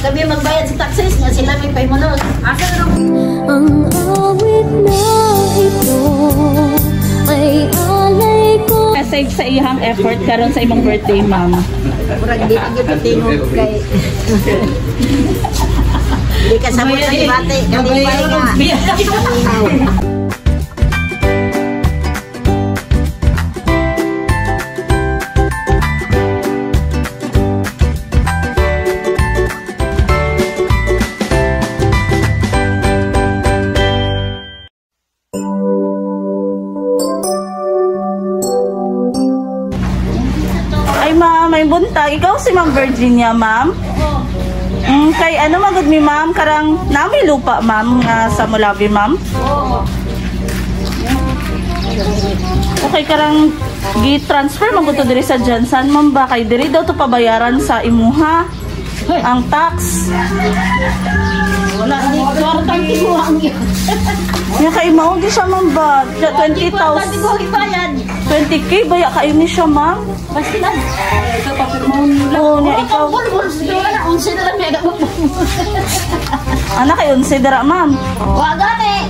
kami magbayad sa taxes nga sila may paymonos. Asa na ang awit na ito ay alay ko. Kasi sa iyang effort karon sa imong birthday, ma'am. Murag di tingog kay di ka sabot sa debate kalipay nga. May buntag. Ikaw si Ma'am Virginia, ma'am? Kay ano magud mi, ma'am? Karang nami lupa, ma'am, sa Mulabi, ma'am? Okay, karang gi-transfer magud to diri sa Johnson, ma'am ba? Kay diri daw to pabayaran sa imuha ang tax. Wala ni kwartang tibuhang yun. Nya kay mao di siya, ma'am ba? 20,000. 20K baya kayo ni siya, ma'am? Basta lang. Ito papirmahon nila. Oo, niya ikaw. Unsi na lang mega mo. Anak kay unsi dara, ma'am. Wa gani.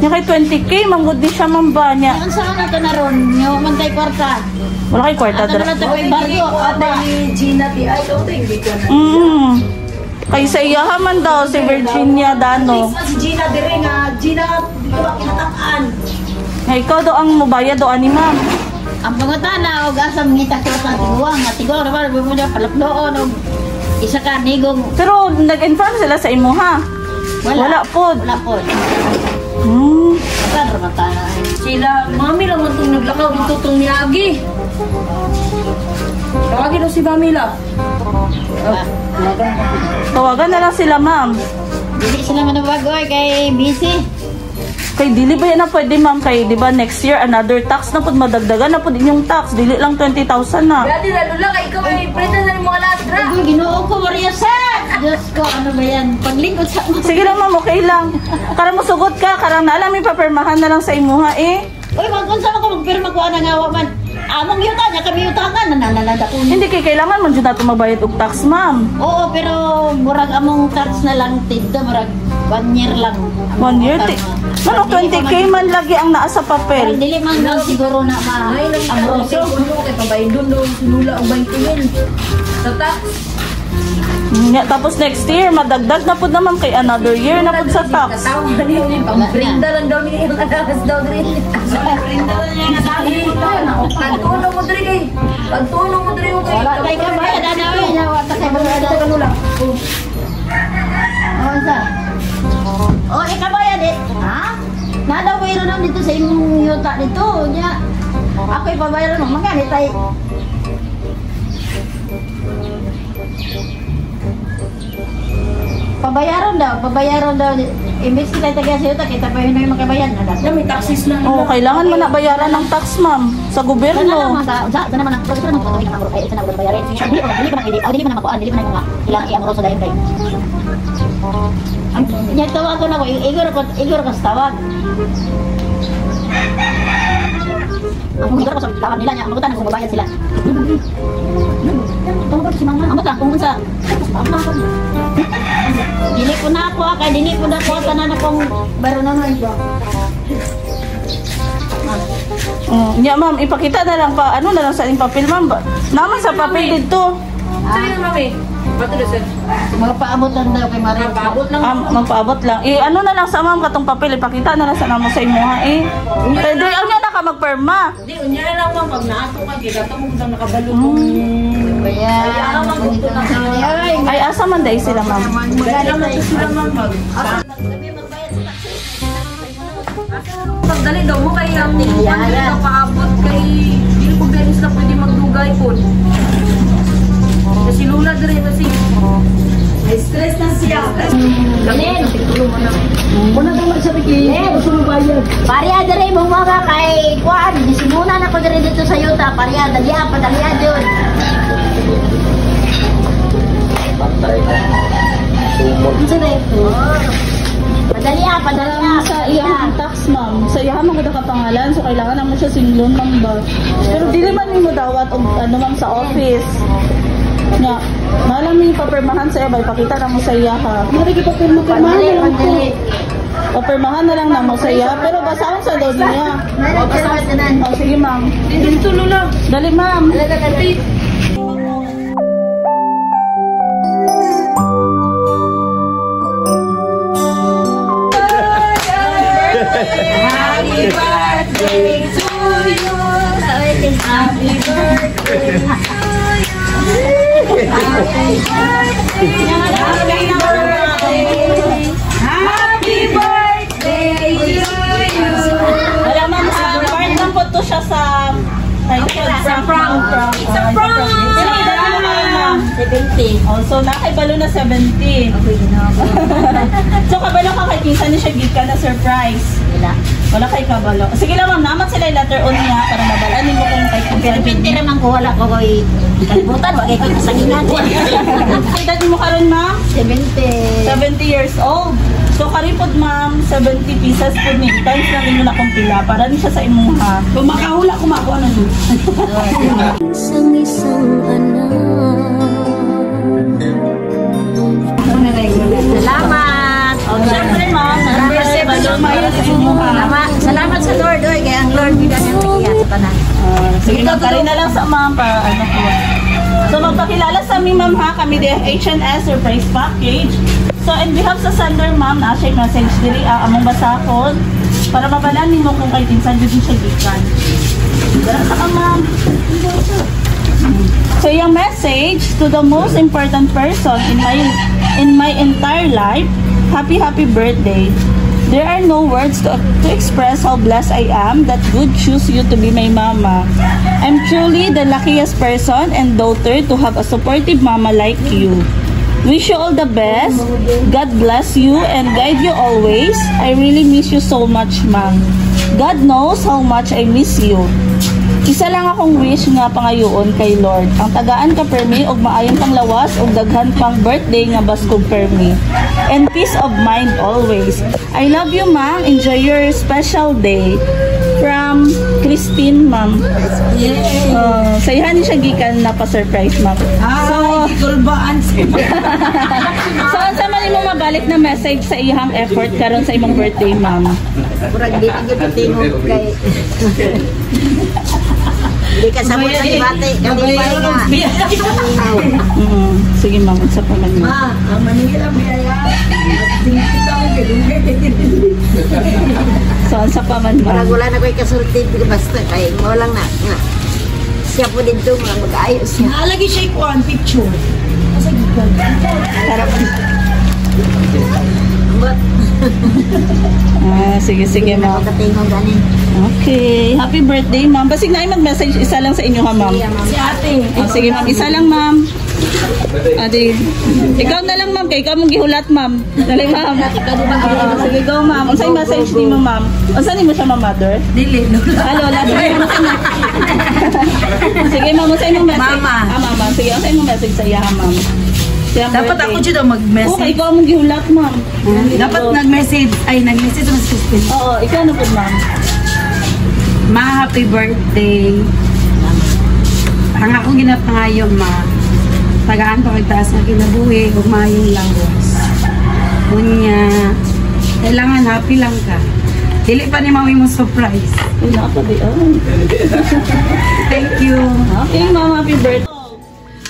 Nya kay 20K manggod di siya, ma'am ba niya? Yan sa na naron, yo man tay kwarta. Wala kay kwarta dara. Ano na baryo ate Gina di ay to hindi ko na. Kay sa iyaha man daw si Virginia Dano. Si Gina dire nga Gina dito kinatakan. Nga ikaw daw ang mubayad do ani, ma'am. Ang pangutana og asa mangita ko sa tiguang nga tigor ba mo na palaploon og isa ka nigong. Pero nag-inform sila sa imo, ha? Wala pod. Wala pod. Saan ramatana? Sila, mami lang man itong naglakaw dito itong niyagi. Tawagin o si Mamila. Tawagan na lang sila, ma'am. Hindi sila manabagoy kay busy. Kay dili ba yan na pwede, ma'am? Kay di ba next year another tax na pod, madagdagan na pod inyong tax. Dili lang 20,000 na. Dati lalo lang kay ikaw ay preta na yung mga lastra. Ginoo ko, Maria Seth! Diyos ko, ano ba yan? Paglingkod sa mga. Sige lang, ma'am, okay lang. Karang musugot ka, karang naalam yung papirmahan na lang sa imuha, eh. Uy, magkunsa mo ka magpirma ko na nga man. Among yuta niya kami yutangan nananalada ko. Hindi kay kailangan man jud nato magbayad og tax, ma'am. Oo, pero murag among tax na lang tidda murag 1 year lang. 1 year? Ano, 20K man lagi ang naa sa papel. Dili man lang siguro na ma-amroso. Kaya pabayad doon, sinula ang 20,000 sa tax. Yeah, tapos next year, madagdag na po naman kay another year na po sa tax. Pang-brinda lang daw niya yung adagas daw rin. Pang-brinda lang niya yung adagas. Pagtulong mo diri kay. Pagtulong mo diri mo kay. Wala tayo kabayad, anawin. Wala tayo kabayad. O, sa? O, ikabayad eh. Ha? Nadawiro lang dito sa imong yuta dito. Ako'y pabayaran mo. Magkano tayo? Pabayaran daw. Imbes kita taga sa yuta, kita pa yun na yung makabayan. May taxes lang. Oo, kailangan mo na bayaran ng tax, ma'am, sa gobyerno. Sana naman ang profesor ng pagkawin ng amuro. Ay, sana naman bayarin. Dili ko na makuan, dili ko na mga ilang i-amuro sa dayon kayo. Niya tawag ko na ko, igor ko sa tawag. Ang igor ko sa tawag nila niya, magutan kung babayad sila. Tawag si mama. Amot lang, kung unsa. Dili ko na ako, kaya dili ko na ako, tanan akong baro naman ito. Yeah, ma'am, ipakita na lang pa, ano na lang sa inyong papel, ma'am. Naman sa papel dito. Sa'yo, mami. Magpaabot lang daw kay Maria. Magpaabot lang. Ano na lang sa ma'am katong papel, ipakita na lang sa namo sa imuha, eh. Pwede, ang nga na ka magperma. Hindi, unya na lang ma'am, pag naato ka, kita mo kung nakabalo ko. Ay, asa man dahil sila, ma'am? Magalit sila, ma'am. Pagdali daw mo kay ang paabot kay hindi ko ganun sila pwede magdugay po. Kasi lula din rin kasi stress na siya. Ganin! Muna daw magsabi kayo, gusto mo bayad. Pariya din mong mga kay Kwan. Disimuna na ko din dito sa yuta. Pariya, daliya, padaliya dyan. Padaliya. Sa iyang tax, ma'am. Sa iyang mga kapangalan, so kailangan naman siya singlon, ma'am ba? Pero di naman mo dawat o ano, ma'am, sa office. Nga, malaming papirmahan sa'yo ba? Ipakita na mo sa iya ha. Papirmahan na lang na mo sa iya. Pero basahan sa daw niya. Oh, sige ma'am. Dito lula. Dali ma'am. Happy birthday to you. Happy birthday to you. Happy birthday to you. Wala ma'am, part lang po to siya sa prank. It's a prank. 70. Oh, so nakaibalo na 70. So kabalo ka kay kinsa ni siya gikan na surprise. Wala kay kabalo. Sige lang ma'am, naman sila yung letter O niya para mabalaan mo kung kay kinsa. 70 naman ko wala ko ko'y kalimutan. Wag ko kasagingan. Edad mo karon ma'am? 70. 70 years old. So karipod ma'am, 70 pieces po ni. Times lang mo na kung pila para ni siya sa imuha. Kung makahula, kumakuha na nun. Isang anak. Salamat. Siyempre ma'am, number 7 mayo sa imuha. Salamat sa Lord. Oy, kaya ang Lord bigyan ng tagiya sa tanan. Sige ma'am, karin na lang sa ma'am para ano po. So magpakilala sa amin ma'am ha, kami the H&S surprise package. So in behalf sa sender ma'am, na-share message diri among basahon para mabalaan mo kung kay tinsan jud siya gikan. Dara sa ma'am. So yung message to the most important person in my entire life, happy birthday. There are no words to express how blessed I am that God chose you to be my mama. I'm truly the luckiest person and daughter to have a supportive mama like you. Wish you all the best. God bless you and guide you always. I really miss you so much, ma'am. God knows how much I miss you. Isa lang akong wish nga pangayoon kay Lord. Ang tagaan ka permi og maayong panglawas og daghan pang birthday nga baskog permi. And peace of mind always. I love you, ma'am. Enjoy your special day. From Christine, ma'am. Sayahan ni siya gikan na pa-surprise, ma'am. So, so sa man mo mabalik na message sa iyang effort karon sa imong birthday, ma'am. Murag dito gyud tingog kay Di ka sabot sa debate, kalipay nga. Sige ma'am, isa pa man. Ang Manila biyaya. So, isa pa man Murag ma'am. wala na ko'y kasultid basta kay mo lang na. Siya po dito mga mag-ayos siya. Nalagi siya ikuan picture. Sige ma'am. Katingog ganin. Okay, happy birthday ma'am. Basig na ay mag-message isa lang sa inyo ha ma'am. Si ate. Sige ma'am, isa lang ma'am. Adi, ikaw na lang ma'am, kay ikaw mong gihulat ma'am. Dali ma'am. Sige go ma'am. Unsay message ni mo ma'am? Unsa ni mo siya ma'am mother? Dili, lola. Lola. Sige ma'am, unsay mong message? Mama. Mama. Sige, unsay mong message sa iya ma'am? Dapat ako dyan daw mag-message. Okay, ikaw mong gihulat ma'am. Dapat nag-message sa assistant. Oo, ikaw na po ma'am. Ma, happy birthday. Ang akong ginapangayon, ma. Tagaan ko kay taas na kinabuhi, huwag maayong lawas. Kunya, kailangan happy lang ka. Dili pa ni mami mo surprise. Wala pa di. Thank you. Okay ma'am, happy birthday.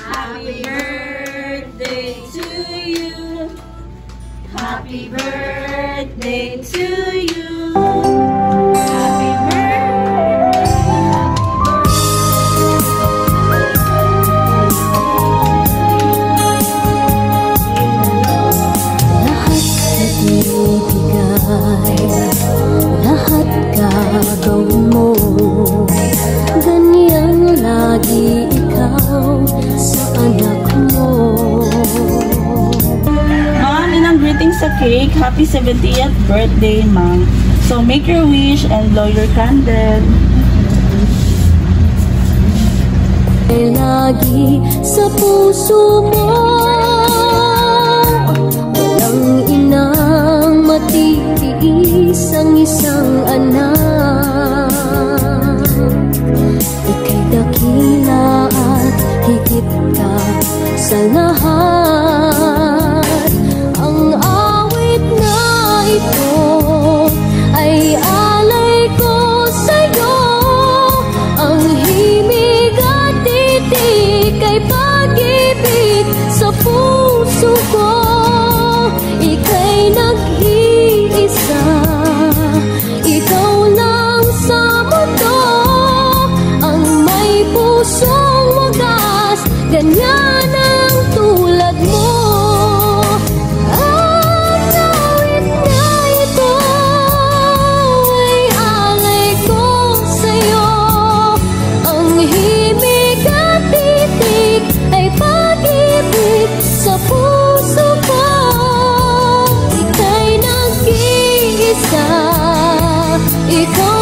Happy birthday to you. Happy birthday to you. Happy lahat gagawin mo. Ganyan lagi ikaw sa anak mo. Ma'am, inang greetings sa cake. Happy 70th birthday, ma'am. So make your wish and blow your candle. Lagi sa puso mo, walang inang matitiis ang isang anak. Ika'y dakila at higit ka ikaw